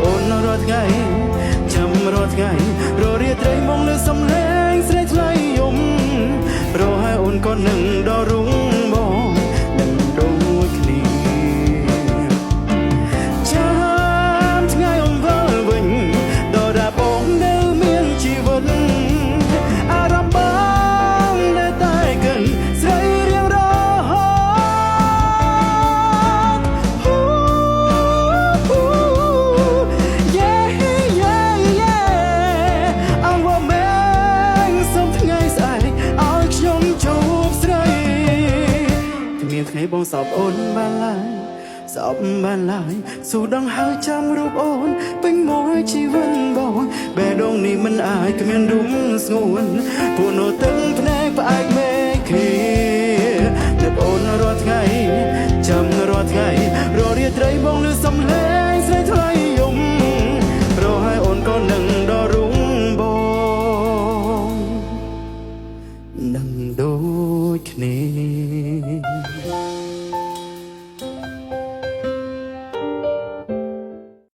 អូនរត់ថ្ងៃចាំរត់ថ្ងៃររៀត្រីមកលើសំឡេងស្រីថ្លៃយំរហែអូនក៏នឹងដល់រុងបងនឹងដូចគ្នាចាំថ្ងៃអំវិលវិញដល់តែបងនៅមានជីវិតអារម្មណ៍បងនៅតែកិនស្រីរៀងរហូត ថ្ងៃបងសោបអូនបានឡើយសោបបានឡើយស៊ូដងហើយចាំរូបអូនពេញមួយជីវិតបងបេះដូងនេះមិនអាចគ្មានរុំស្ងួនពួកនោះទឹកភ្នែកផ្អែកមេឃីតែអូនរាល់ថ្ងៃចាំរាល់ថ្ងៃររៀត្រីបងលើសំឡេងស្រីថ្លៃយំរហែអូនក៏នឹងដល់រុងបងនឹងដូចគ្នា